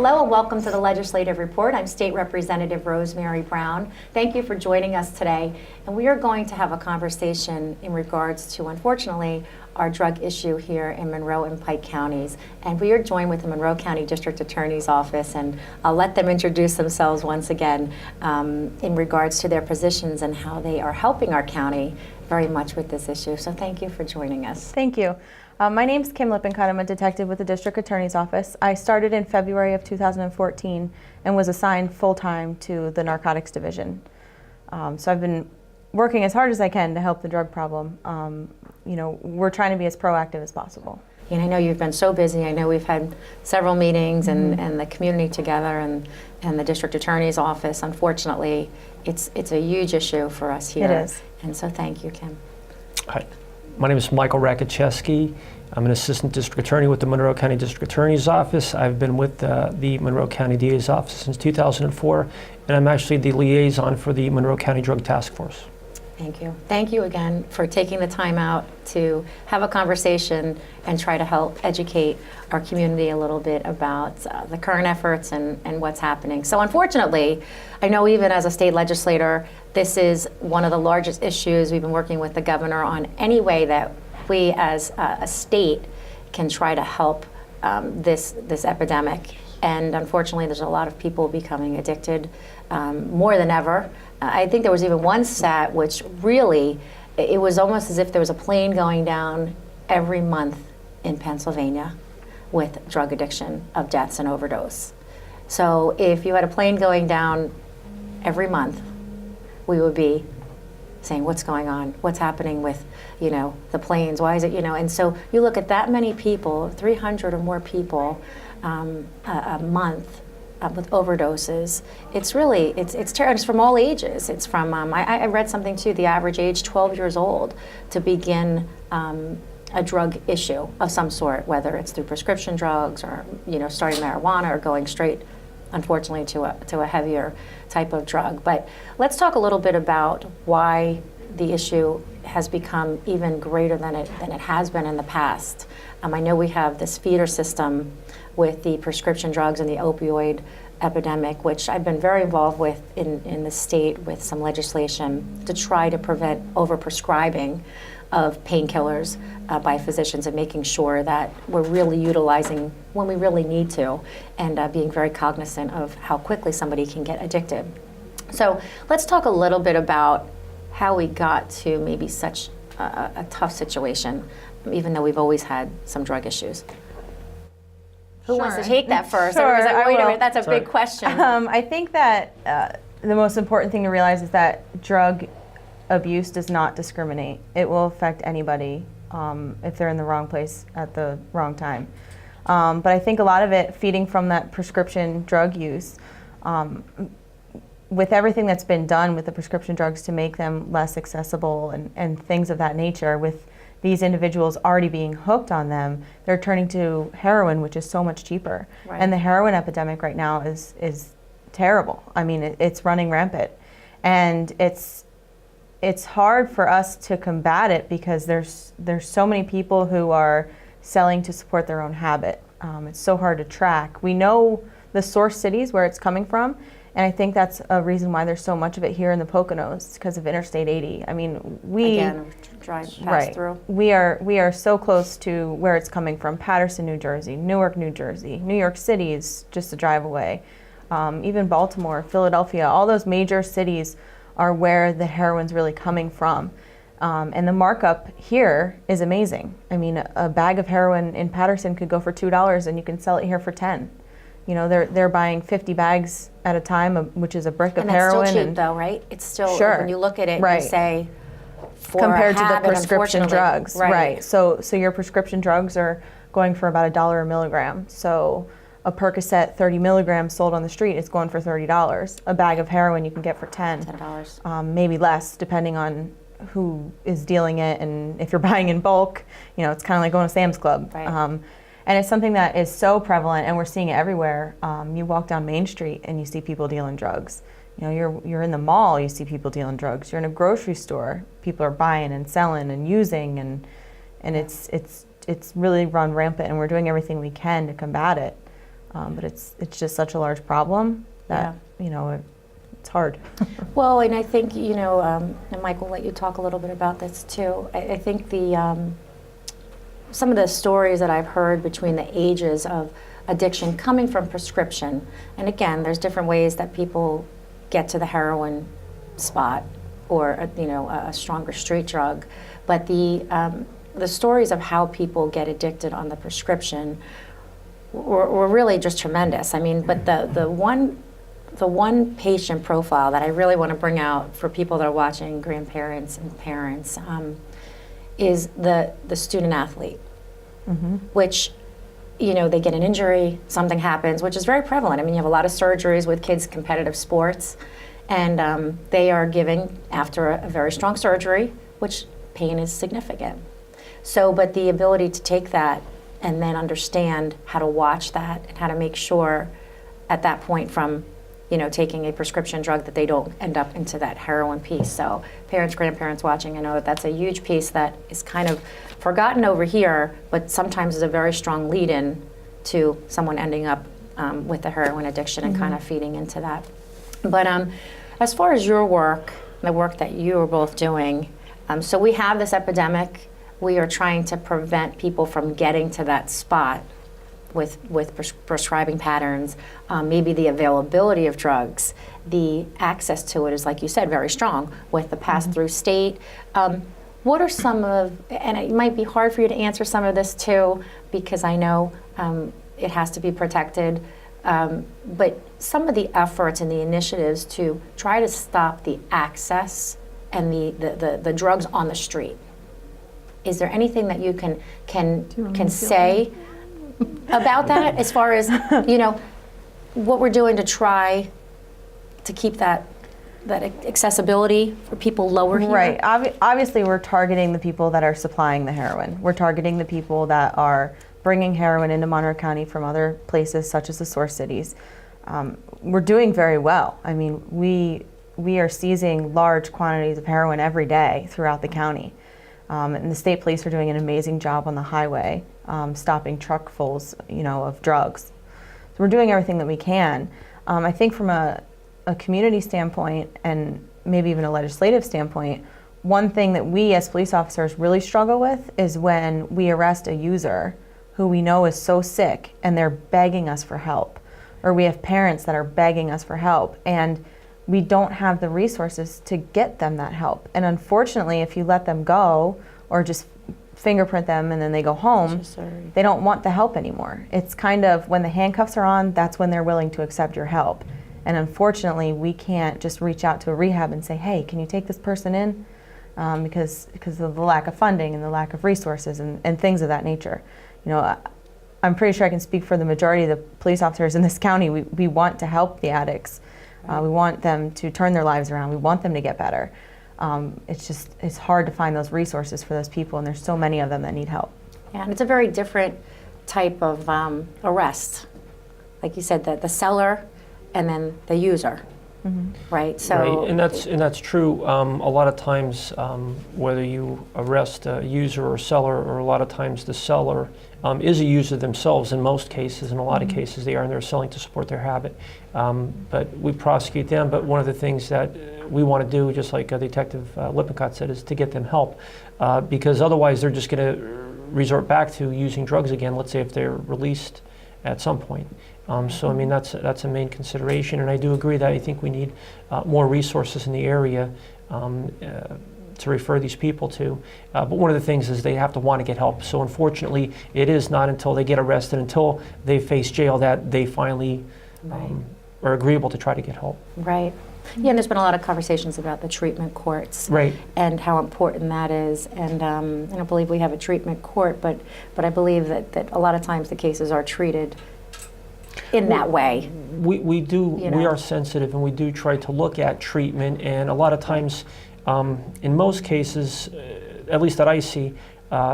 Hello and welcome to the Legislative Report. I'm State Representative Rosemary Brown. Thank you for joining us today. And we are going to have a conversation in regards to, unfortunately, our drug issue here in Monroe and Pike counties. And we are joined with the Monroe County District Attorney's Office, and I'll let them introduce themselves once again in regards to their positions and how they are helping our county very much with this issue. So thank you for joining us. Thank you. My name's Kim Lippincott. I'm a detective with the District Attorney's Office. I started in February of 2014 and was assigned full-time to the Narcotics Division. So I've been working as hard as I can to help the drug problem. You know, we're trying to be as proactive as possible. And I know you've been so busy. I know we've had several meetings and the community together and the District Attorney's Office. Unfortunately, it's a huge issue for us here. It is. And so thank you, Kim. Hi. My name is Michael Rakoczewski. I'm an assistant district attorney with the Monroe County District Attorney's Office. I've been with the Monroe County DA's office since 2004, and I'm actually the liaison for the Monroe County Drug Task Force. Thank you. Thank you again for taking the time out to have a conversation and try to help educate our community a little bit about the current efforts and what's happening. So unfortunately, I know even as a state legislator, this is one of the largest issues. We've been working with the governor on any way that we as a state can try to help this epidemic. And unfortunately, there's a lot of people becoming addicted more than ever. I think there was even one stat which really, it was almost as if there was a plane going down every month in Pennsylvania with drug addiction of deaths and overdose. So if you had a plane going down every month, we would be saying, what's going on? What's happening with, you know, the planes? Why is it, you know? And so you look at that many people, 300 or more people a month with overdoses. It's really, it's terrible. It's from all ages. It's from, I read something too, the average age 12 years old to begin a drug issue of some sort, whether it's through prescription drugs or, you know, starting marijuana or going straight, unfortunately, to a heavier type of drug. But let's talk a little bit about why the issue has become even greater than it has been in the past. I know we have this feeder system with the prescription drugs and the opioid epidemic, which I've been very involved with in the state with some legislation to try to prevent overprescribing of painkillers by physicians and making sure that we're really utilizing when we really need to and being very cognizant of how quickly somebody can get addicted. So let's talk a little bit about how we got to maybe such a tough situation, even though we've always had some drug issues. Who wants to take that first? Sure, Everybody's like, wait a minute, that's a Sorry. big question. I think that the most important thing to realize is that drug abuse does not discriminate. It will affect anybody if they're in the wrong place at the wrong time. But I think a lot of it feeding from that prescription drug use, with everything that's been done with the prescription drugs to make them less accessible and things of that nature, with these individuals already being hooked on them, they're turning to heroin, which is so much cheaper. Right. And the heroin epidemic right now is terrible. I mean, it's running rampant. And it's hard for us to combat it because there's so many people who are selling to support their own habit. It's so hard to track. We know the source cities where it's coming from, and I think that's a reason why there's so much of it here in the Poconos, because of Interstate 80. I mean, Pass through. We are so close to where it's coming from. Paterson, New Jersey, Newark, New Jersey, New York City is just a drive away. Even Baltimore, Philadelphia, all those major cities are where the heroin's really coming from. And the markup here is amazing. I mean, a bag of heroin in Paterson could go for $2 and you can sell it here for 10. You know, they're buying 50 bags at a time, which is a brick of heroin. And that's still cheap though, right? It's still, Sure. when you look at it, Right. you say, for compared a to the habit, prescription drugs, right? So your prescription drugs are going for about $1 a milligram. So a Percocet 30 milligrams sold on the street is going for $30. A bag of heroin you can get for $10. Maybe less, depending on who is dealing it, and if you're buying in bulk, you know, it's kind of like going to Sam's Club. Right. And it's something that is so prevalent, and we're seeing it everywhere. You walk down Main Street and you see people dealing drugs. You know, you're in the mall, you see people dealing drugs. You're in a grocery store, people are buying and selling and using, and it's really run rampant, and we're doing everything we can to combat it. But it's just such a large problem that, you know, it's hard. Well, and I think, you know, and Mike will let you talk a little bit about this too. I think some of the stories that I've heard between the ages of addiction coming from prescription, and again, there's different ways that people get to the heroin spot or, you know, a stronger street drug, but the stories of how people get addicted on the prescription were really just tremendous. I mean, but the one patient profile that I really want to bring out for people that are watching, grandparents and parents, is the student athlete, which, you know, they get an injury, something happens, which is very prevalent. I mean, you have a lot of surgeries with kids' competitive sports, and they are giving after a very strong surgery, which pain is significant. So, but the ability to take that and then understand how to watch that and how to make sure at that point from, you know, taking a prescription drug that they don't end up into that heroin piece. So parents, grandparents watching, I know that that's a huge piece that is kind of forgotten over here, but sometimes is a very strong lead-in to someone ending up with the heroin addiction and kind of feeding into that. But as far as your work, the work that you are both doing, so we have this epidemic. We are trying to prevent people from getting to that spot with prescribing patterns, maybe the availability of drugs, the access to it is, like you said, very strong with the pass-through state. What are some of, and it might be hard for you to answer some of this too, because I know it has to be protected, but some of the efforts and the initiatives to try to stop the access and the drugs on the street. Is there anything that you can say about that, as far as, you know, what we're doing to try to keep that accessibility for people lower here? Right. Obviously, we're targeting the people that are supplying the heroin. We're targeting the people that are bringing heroin into Monroe County from other places, such as the source cities. We're doing very well. I mean, we are seizing large quantities of heroin every day throughout the county. And the state police are doing an amazing job on the highway, stopping truckfuls, you know, of drugs. So we're doing everything that we can. I think from a community standpoint and maybe even a legislative standpoint, one thing that we as police officers really struggle with is when we arrest a user who we know is so sick and they're begging us for help, or we have parents that are begging us for help, and we don't have the resources to get them that help. And unfortunately, if you let them go or just fingerprint them and then they go home, they don't want the help anymore. It's kind of when the handcuffs are on, that's when they're willing to accept your help. And unfortunately, we can't just reach out to a rehab and say, hey, can you take this person in? Because of the lack of funding and the lack of resources and things of that nature. You know, I'm pretty sure I can speak for the majority of the police officers in this county. We want to help the addicts. We want them to turn their lives around. We want them to get better. It's hard to find those resources for those people, and there's so many of them that need help. Yeah, and it's a very different type of arrest. Like you said, the seller and then the user, right? So, right, and that's true. A lot of times, whether you arrest a user or seller, or a lot of times the seller is a user themselves in most cases. In a lot of cases they are, and they're selling to support their habit. But we prosecute them. But one of the things that we want to do, just like Detective Lippincott said, is to get them help. Because otherwise they're just going to resort back to using drugs again, let's say if they're released at some point. So I mean, that's a main consideration. And I do agree that I think we need more resources in the area to refer these people to. But one of the things is they have to want to get help. So unfortunately, it is not until they get arrested, until they face jail, that they finally are agreeable to try to get help. Right. Yeah, and there's been a lot of conversations about the treatment courts, right, and how important that is. And I don't believe we have a treatment court, but I believe that a lot of times the cases are treated in that way. We do, you know? We are sensitive, and we do try to look at treatment, and a lot of times, in most cases, at least that I see,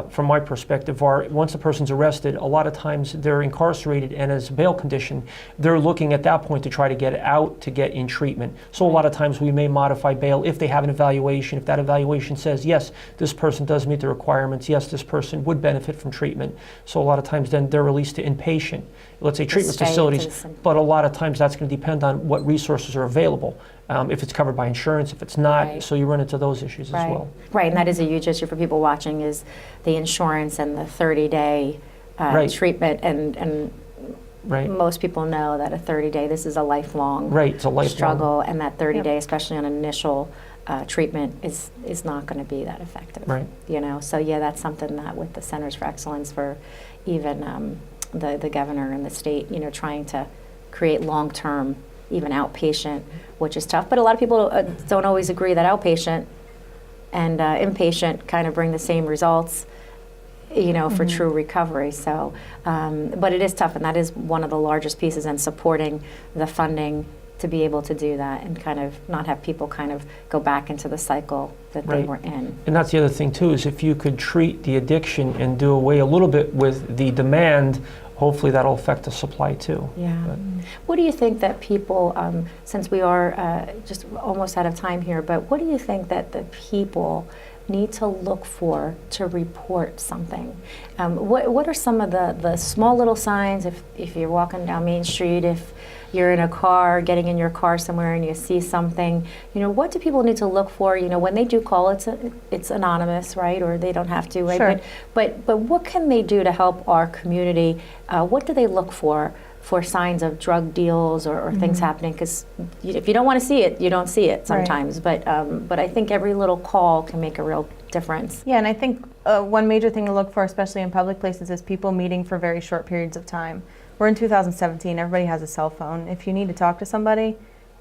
from my perspective, are once a person's arrested, a lot of times they're incarcerated, and as a bail condition, they're looking at that point to try to get out to get in treatment. So a lot of times we may modify bail if they have an evaluation. If that evaluation says, yes, this person does meet the requirements, yes, this person would benefit from treatment. So a lot of times then they're released to inpatient, let's say treatment facilities, but a lot of times that's going to depend on what resources are available. If it's covered by insurance, if it's not, Right. so you run into those issues as well. Right, and that is a huge issue for people watching, is the insurance and the 30-day Right. treatment, and Right. most people know that a 30-day, this is a lifelong Right, it's a lifelong struggle, and that 30-day, especially on initial treatment, is not going to be that effective. Right. You know, so yeah, that's something that with the Centers for Excellence, for even the governor and the state, you know, trying to create long-term, even outpatient, which is tough. But a lot of people don't always agree that outpatient and inpatient kind of bring the same results, you know, for true recovery. So, but it is tough, and that is one of the largest pieces in supporting the funding to be able to do that and kind of not have people kind of go back into the cycle that they Right. were in. And that's the other thing too, is if you could treat the addiction and do away a little bit with the demand, hopefully that'll affect the supply too. Yeah. But- What do you think that people, since we are just almost out of time here, but what do you think that the people need to look for to report something? What are some of the small little signs, if you're walking down Main Street, if you're in a car, getting in your car somewhere and you see something, you know, what do people need to look for? You know, when they do call, it's anonymous, right? Or they don't have to, right? Sure. But what can they do to help our community? What do they look for signs of drug deals or things happening? Because if you don't want to see it, you don't see it sometimes. But I think every little call can make a real difference. Yeah, and I think one major thing to look for, especially in public places, is people meeting for very short periods of time. We're in 2017, everybody has a cell phone. If you need to talk to somebody,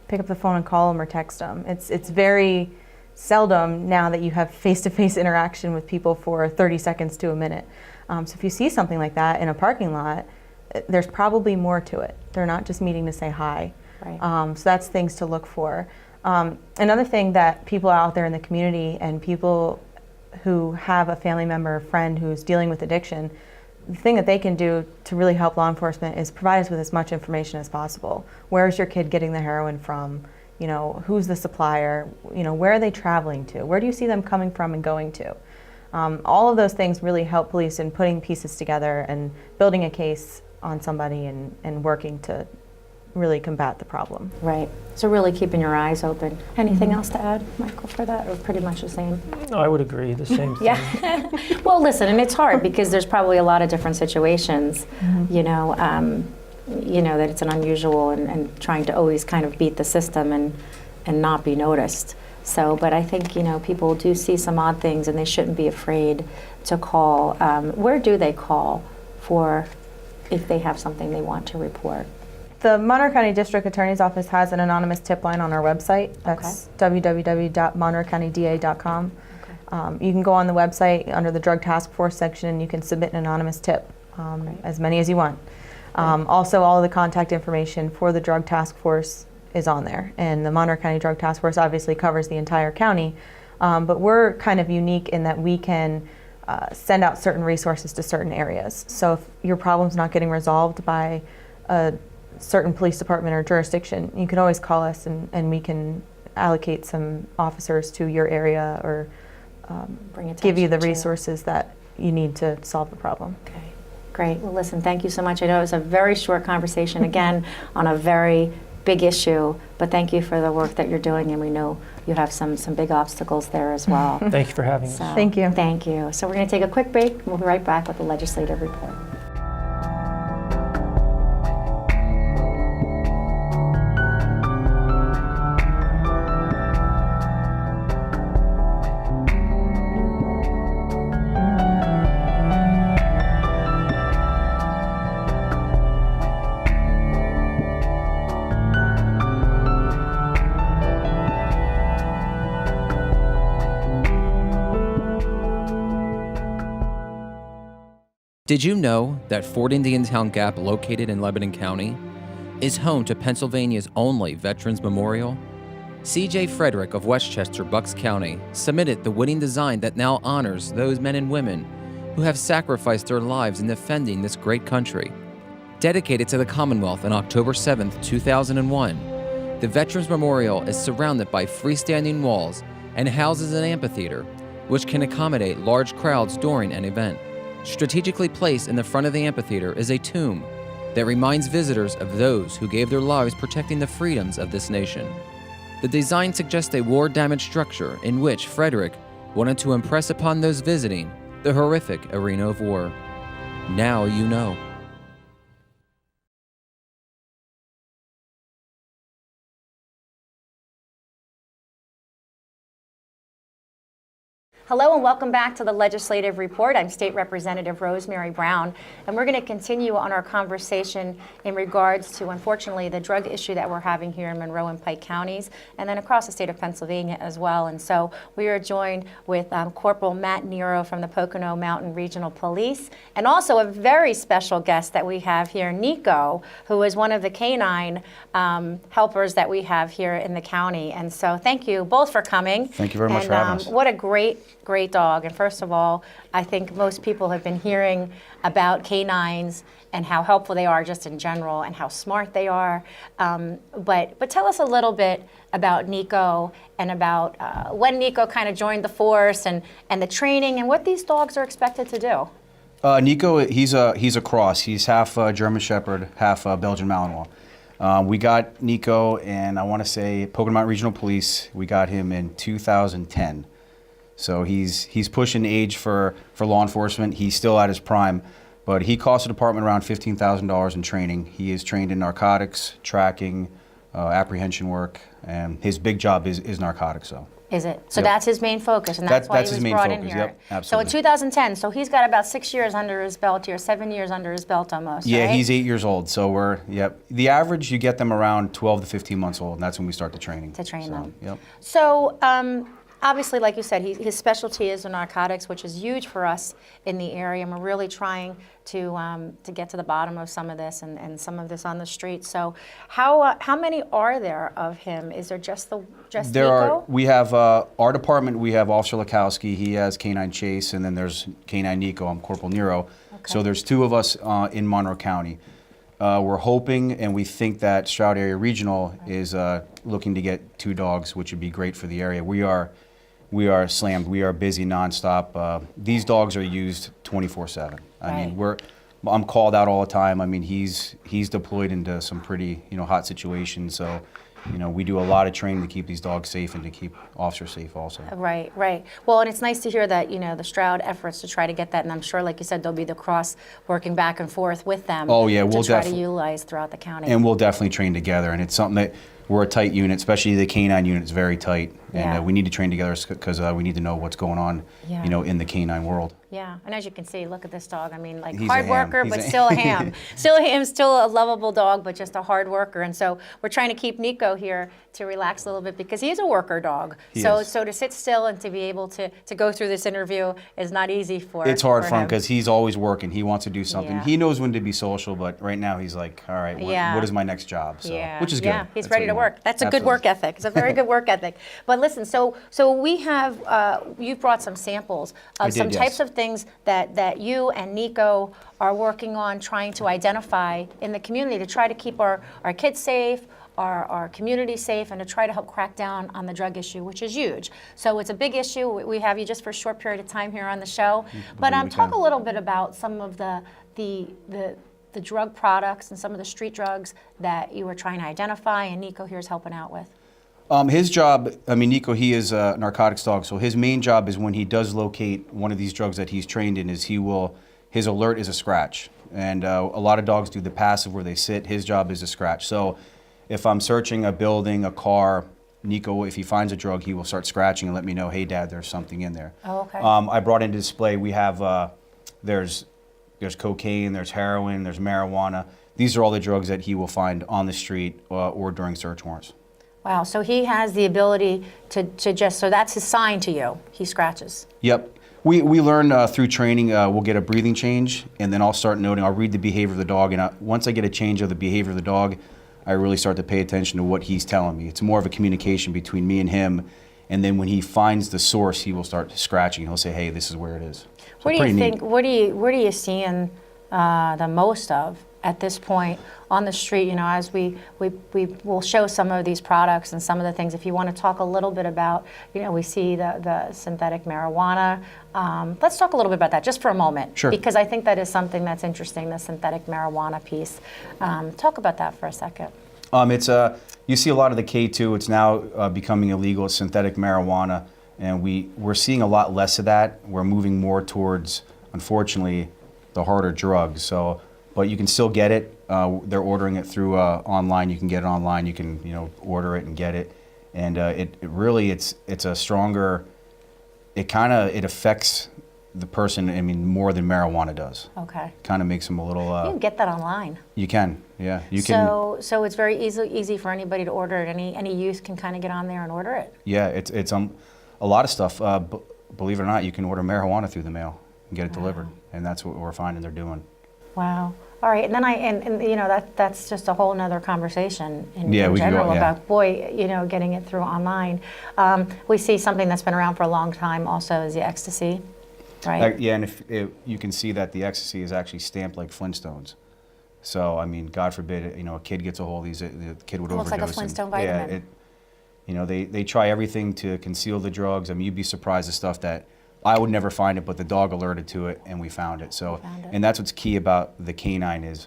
pick up the phone and call them or text them. It's very seldom now that you have face-to-face interaction with people for 30 seconds to a minute. So if you see something like that in a parking lot, there's probably more to it. They're not just meeting to say hi. Right. So that's things to look for. Another thing that people out there in the community and people who have a family member or friend who's dealing with addiction, the thing that they can do to really help law enforcement is provide us with as much information as possible. Where is your kid getting the heroin from? You know, who's the supplier? You know, where are they traveling to? Where do you see them coming from and going to? All of those things really help police in putting pieces together and building a case on somebody and working to really combat the problem. Right. So really keeping your eyes open. Anything else to add, Michael, for that, or pretty much the same? No, I would agree, the same thing. Yeah. Well, listen, and it's hard because there's probably a lot of different situations, you know, that it's an unusual and trying to always kind of beat the system and not be noticed. So, but I think, you know, people do see some odd things and they shouldn't be afraid to call. Where do they call for if they have something they want to report? The Monroe County District Attorney's Office has an anonymous tip line on our website. That's www.monroecountyda.com. Okay. You can go on the website under the Drug Task Force section and you can submit an anonymous tip, as many as you want. Also, all of the contact information for the Drug Task Force is on there. And the Monroe County Drug Task Force obviously covers the entire county, but we're kind of unique in that we can send out certain resources to certain areas. So if your problem's not getting resolved by a certain police department or jurisdiction, you can always call us and we can allocate some officers to your area or give you the attention to- resources that you need to solve the problem. Okay, great. Well, listen, thank you so much. I know it was a very short conversation, again, on a very big issue, but thank you for the work that you're doing, and we know you have some big obstacles there as well. Thank you for having us. So, Thank you. Thank you. So we're going to take a quick break, and we'll be right back with the legislative report. Did you know that Fort Indian Town Gap, located in Lebanon County, is home to Pennsylvania's only Veterans Memorial? C.J. Frederick of Westchester, Bucks County, submitted the winning design that now honors those men and women who have sacrificed their lives in defending this great country. Dedicated to the Commonwealth on October 7, 2001, the Veterans Memorial is surrounded by freestanding walls and houses an amphitheater, which can accommodate large crowds during an event. Strategically placed in the front of the amphitheater is a tomb that reminds visitors of those who gave their lives protecting the freedoms of this nation. The design suggests a war-damaged structure in which Frederick wanted to impress upon those visiting the horrific arena of war. Now you know. Hello and welcome back to the Legislative Report. I'm State Representative Rosemary Brown, and we're going to continue on our conversation in regards to, unfortunately, the drug issue that we're having here in Monroe and Pike counties, and then across the state of Pennsylvania as well. And so we are joined with Corporal Matt Nero from the Pocono Mountain Regional Police, and also a very special guest that we have here, Nikko, who is one of the canine helpers that we have here in the county. And so thank you both for coming. Thank you very much for having us. What a great dog. And first of all, I think most people have been hearing about canines and how helpful they are just in general and how smart they are. But tell us a little bit about Nikko and about when Nikko kind of joined the force and the training and what these dogs are expected to do. Nikko, he's a cross. He's half German Shepherd, half Belgian Malinois. We got Nikko, and I want to say Pocono Mountain Regional Police. We got him in 2010. So he's pushing age for law enforcement. He's still at his prime, but he cost the department around $15,000 in training. He is trained in narcotics, tracking, apprehension work, and his big job is narcotics. So. Is it? So Yep. That's his main focus, and that's why he was brought in here. Yep, So absolutely. in 2010, so he's got about 6 years under his belt here, 7 years under his belt almost, Yeah, right? he's 8 years old. So the average, you get them around 12 to 15 months old, and that's when we start the training. To train them. Yep. So obviously, like you said, his specialty is the narcotics, which is huge for us in the area, and we're really trying to get to the bottom of some of this and some of this on the street. So how many are there of him? Is there just Nikko? We have our department. We have Officer Lakowski. He has Canine Chase, and then there's Canine Nikko. I'm Corporal Nero. Okay. So there's two of us in Monroe County. We're hoping, and we think that Stroud Area Regional is looking to get 2 dogs, which would be great for the area. We are slammed. We are busy nonstop. These dogs are used 24/7. I mean, I'm called out all the time. I mean, he's deployed into some pretty hot situations. So, we do a lot of training to keep these dogs safe and to keep officers safe also. Right. Well, and it's nice to hear that, the Stroud efforts to try to get that, and I'm sure, like you said, there'll be the cross working back and forth with them. Oh, yeah, we'll to try to definitely utilize throughout the county. And we'll definitely train together, and it's something that we're a tight unit, especially the canine unit is very tight, Yeah. and we need to train together because we need to know what's going on, Yeah. in the canine world. Yeah, and as you can see, look at this dog. I mean, like He's a hard ham. worker, He's but a- still a ham. Still a lovable dog, but just a hard worker. And so we're trying to keep Nikko here to relax a little bit because he is a worker dog. He So is. to sit still and to be able to go through this interview is not easy for It's hard for him him. because he's always working. He wants to do something. Yeah. He knows when to be social, but right now he's like, all right, Yeah. what is my next job? So, Yeah, which is good. yeah, he's That's ready what to you want. work. That's a good Absolutely. work ethic. It's a very good work ethic. But listen, so we have you've brought some samples of I some did, types yes. of things that you and Nikko are working on trying to identify in the community to try to keep our kids safe, our community safe, and to try to help crack down on the drug issue, which is huge. So it's a big issue. We have you just for a short period of time here on the show. But believe we talk can. a little bit about some of the drug products and some of the street drugs that you were trying to identify, and Nikko here is helping out with. His job, Nikko, he is a narcotics dog, so his main job is when he does locate one of these drugs that he's trained in is his alert is a scratch. And a lot of dogs do the passive where they sit. His job is a scratch. So if I'm searching a building, a car, Nikko, if he finds a drug, he will start scratching and let me know, hey, Dad, there's something in there. Oh, okay. I brought into display, we have, there's cocaine, there's heroin, there's marijuana. These are all the drugs that he will find on the street or during search warrants. Wow, so he has the ability to just, so that's his sign to you, he scratches. Yep. We learn through training, we'll get a breathing change, and then I'll start noting, I'll read the behavior of the dog, and once I get a change of the behavior of the dog, I really start to pay attention to what he's telling me. It's more of a communication between me and him, And then when he finds the source, he will start scratching. He'll say, "Hey, this is where it is." So What do you pretty neat. think? What are you seeing the most of at this point on the street? You know, as we will show some of these products and some of the things. If you want to talk a little bit about, you know, we see the synthetic marijuana. Let's talk a little bit about that just for a moment, Sure. because I think that is something that's interesting. The synthetic marijuana piece. Talk about that for a second. It's you see a lot of the K2. It's now becoming illegal. It's synthetic marijuana, and we're seeing a lot less of that. We're moving more towards, unfortunately, the harder drugs. So, but you can still get it. They're ordering it through online. You can get it online. You can order it and get it, and it really it's a stronger. It affects the person. I mean, more than marijuana does. Okay. Kind of makes them a little. You can get that online. You can, yeah. You can. So it's very easy for anybody to order it. Any youth can kind of get on there and order it. Yeah, it's a lot of stuff. Believe it or not, you can order marijuana through the mail and get it delivered, and that's what we're finding they're doing. Wow. All right, and then and you know that's just a whole nother conversation in Yeah, we can go- general yeah. about getting it through online. We see something that's been around for a long time also is the ecstasy, right? Yeah, and if you can see that the ecstasy is actually stamped like Flintstones. So I mean, God forbid, a kid gets a hold of these, the kid would Looks overdose. like a Flintstone Yeah, vitamin. they try everything to conceal the drugs. I mean, you'd be surprised at stuff that I would never find it, but the dog alerted to it and we found it. So, found it. and that's what's key about the canine is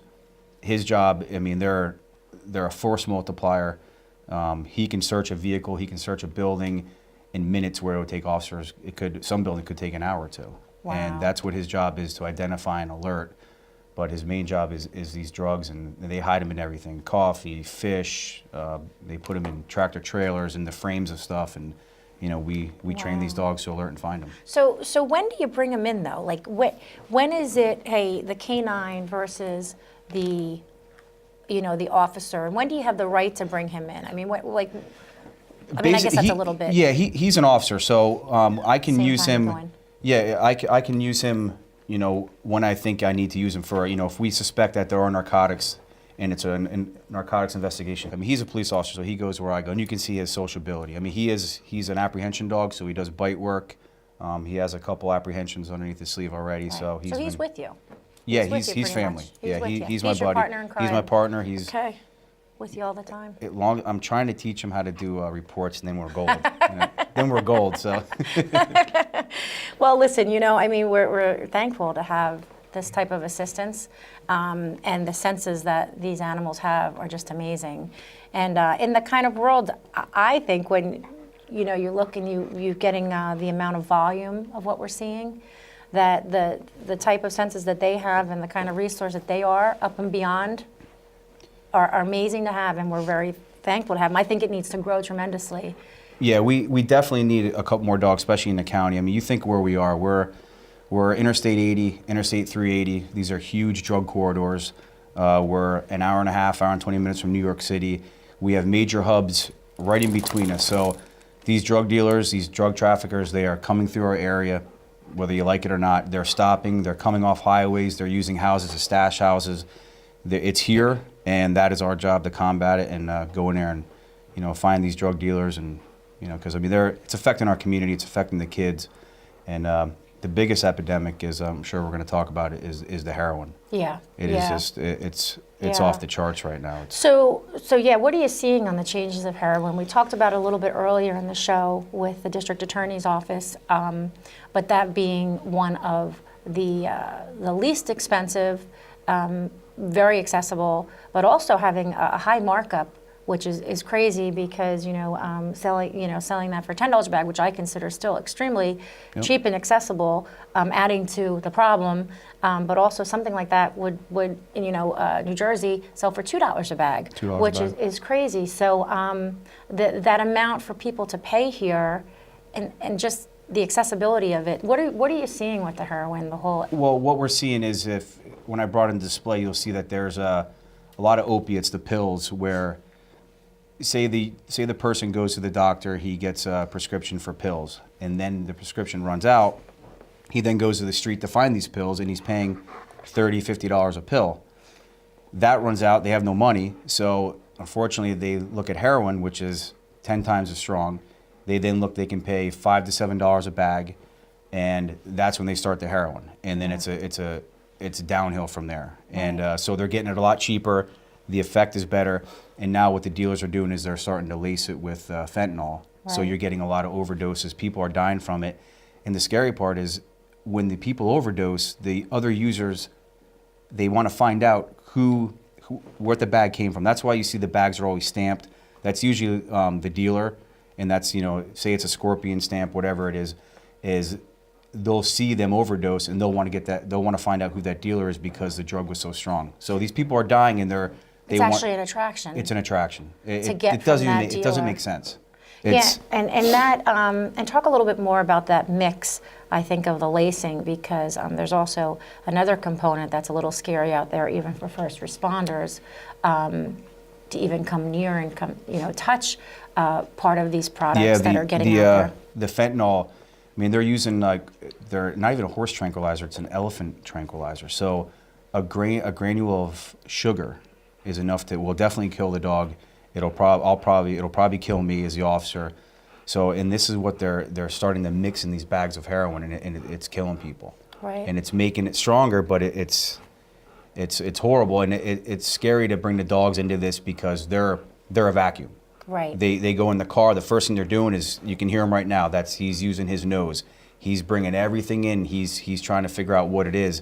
his job. I mean, they're a force multiplier. He can search a vehicle, he can search a building in minutes where it would take officers. Some building could take an hour or two. Wow. And that's what his job is, to identify and alert. But his main job is these drugs, and they hide them in everything: coffee, fish. They put them in tractor trailers, in the frames of stuff, and we train these dogs to alert and find them. So when do you bring them in though? Like when is it the canine versus the the officer, and when do you have the right to bring him in? I mean, I guess that's a little bit. Yeah, he's an officer, so I can Same use time him. going. Yeah, I can use him. When I think I need to use him for. If we suspect that there are narcotics, and it's a narcotics investigation. I mean, he's a police officer, so he goes where I go, and you can see his sociability. I mean, he's an apprehension dog, so he does bite work. He has a couple apprehensions underneath his sleeve already, Right. so he's with you. Yeah, with you he's pretty family. much. Yeah, with you. he's my He's your buddy. partner in crime. He's my partner. He's Okay. With you all the time. I'm trying to teach him how to do reports, and then we're gold. Then we're gold. So. Well, listen, I mean, we're thankful to have this type of assistance, and the senses that these animals have are just amazing. And in the kind of world, I think when you look and you're getting the amount of volume of what we're seeing, that the type of senses that they have and the kind of resource that they are up and beyond are amazing to have, and we're very thankful to have them. I think it needs to grow tremendously. Yeah, we definitely need a couple more dogs, especially in the county. I mean, you think where we are. We're Interstate 80, Interstate 380. These are huge drug corridors. We're an hour and a half, hour and 20 minutes from New York City. We have major hubs right in between us. So these drug dealers, these drug traffickers, they are coming through our area, whether you like it or not. They're stopping, they're coming off highways, they're using houses as stash houses. It's here, and that is our job to combat it and go in there and, find these drug dealers, and, because I mean, it's affecting our community, it's affecting the kids, and the biggest epidemic is, I'm sure we're going to talk about it, is the heroin. Yeah. It is just, it's Yeah. off the charts right now. So yeah, what are you seeing on the changes of heroin? We talked about it a little bit earlier in the show with the district attorney's office, but that being one of the least expensive, very accessible, but also having a high markup, which is crazy because selling that for $10 a bag, which I consider still extremely cheap and accessible, adding to the problem. But also something like that would in New Jersey sell for $2 a bag, $2 a which bag. is crazy. So that amount for people to pay here, and just the accessibility of it. What are you seeing with the heroin? The whole. Well, what we're seeing is when I brought in display, you'll see that there's a lot of opiates, the pills, where say the person goes to the doctor, he gets a prescription for pills, and then the prescription runs out. He then goes to the street to find these pills, and he's paying $30, $50 a pill. That runs out, they have no money, so unfortunately they look at heroin, which is 10 times as strong, They then look, they can pay $5 to $7 a bag, and that's when they start the heroin. And then it's downhill from there. And so they're getting it a lot cheaper. The effect is better. And now what the dealers are doing is they're starting to lace it with fentanyl. So you're getting a lot of overdoses. People are dying from it. And the scary part is when the people overdose, the other users, they want to find out where the bag came from. That's why you see the bags are always stamped. That's usually the dealer, and that's, you know, say it's a Scorpion stamp, whatever it is they'll see them overdose and they'll want to get that. They'll want to find out who that dealer is because the drug was so strong. So these people are dying, and it's actually an attraction. It's an attraction. To get from that dealer. It doesn't make sense. Yeah, and talk a little bit more about that mix, I think, of the lacing, because there's also another component that's a little scary out there, even for first responders, to even come near and touch part of these products that are getting out there. The fentanyl, I mean, they're using they're not even a horse tranquilizer; it's an elephant tranquilizer. So a granule of sugar is enough that will definitely kill the dog. It'll probably kill me as the officer. So, and this is what they're starting to mix in these bags of heroin, and it's killing people. Right. And it's making it stronger, but it's horrible, and it's scary to bring the dogs into this because they're a vacuum. Right. They go in the car. The first thing they're doing is, you can hear him right now. He's using his nose. He's bringing everything in. He's trying to figure out what it is.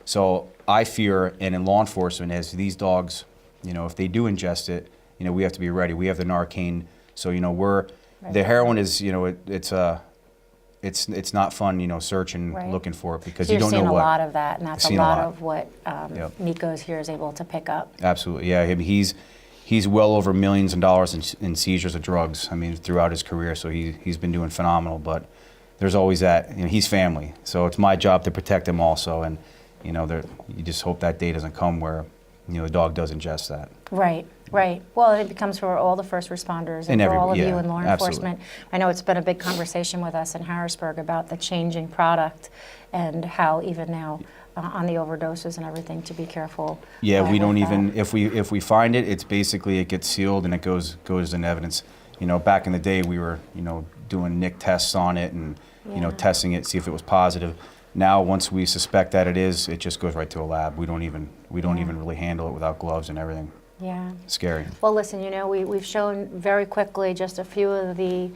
So I fear, and in law enforcement, as these dogs, if they do ingest it, we have to be ready. We have the Narcan, so the heroin is, it's not fun, searching, looking for it, because so you don't know what. You're seeing a lot of that, and that's a lot of what Nikko's here is able to pick up. Absolutely, yeah. I mean, he's well over millions of dollars in seizures of drugs. I mean, throughout his career, so he's been doing phenomenal. But there's always that. He's family, so it's my job to protect him also. And you just hope that day doesn't come where the dog does ingest that. Right. Right. Well, it becomes for all the first responders and for all of you in law enforcement. I know it's been a big conversation with us in Harrisburg about the changing product and how even now on the overdoses and everything to be careful. Yeah, we don't even, if we find it, it's basically, it gets sealed and it goes in evidence. Back in the day we were, doing NIC tests on it and, testing it, see if it was positive. Now, once we suspect that it is, it just goes right to a lab. We don't even really handle it without gloves and everything. Yeah. Scary. Well, listen, we've shown very quickly just a few of the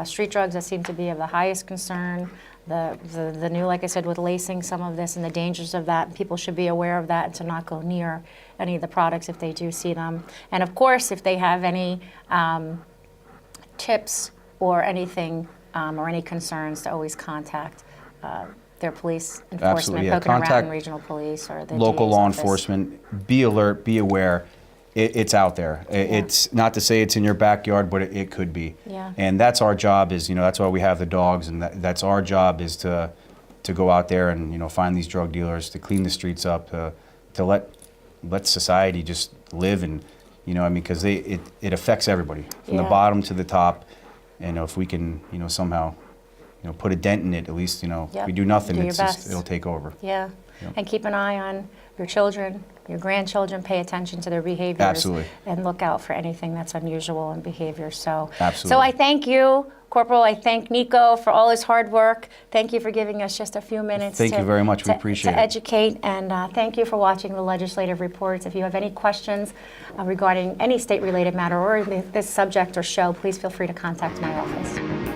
street drugs that seem to be of the highest concern. The new, like I said, with lacing some of this and the dangers of that. People should be aware of that and to not go near any of the products if they do see them. And of course, if they have any tips or anything or any concerns, to always contact their police enforcement, Absolutely, yeah. Pocono Mountain Regional Police or the local DA's law office. enforcement. Be alert, be aware. It's out there. It's not to say it's in your backyard, but it could be. Yeah. And that's our job. Is that's why we have the dogs, and that's our job, is to go out there and find these drug dealers, to clean the streets up, to let society just live, and because it affects everybody from the bottom to the top, and if we can somehow put a dent in it, at least if we do nothing, it'll take over. Yeah. Yep. And keep an eye on your children, your grandchildren. Pay attention to their behaviors. Absolutely. And look out for anything that's unusual in behavior. So, Absolutely. So I thank you, Corporal. I thank Nikko for all his hard work. Thank you for giving us just a few minutes. Thank you very much. We appreciate it. To educate, and thank you for watching the Legislative Reports. If you have any questions regarding any state-related matter or this subject or show, please feel free to contact my office.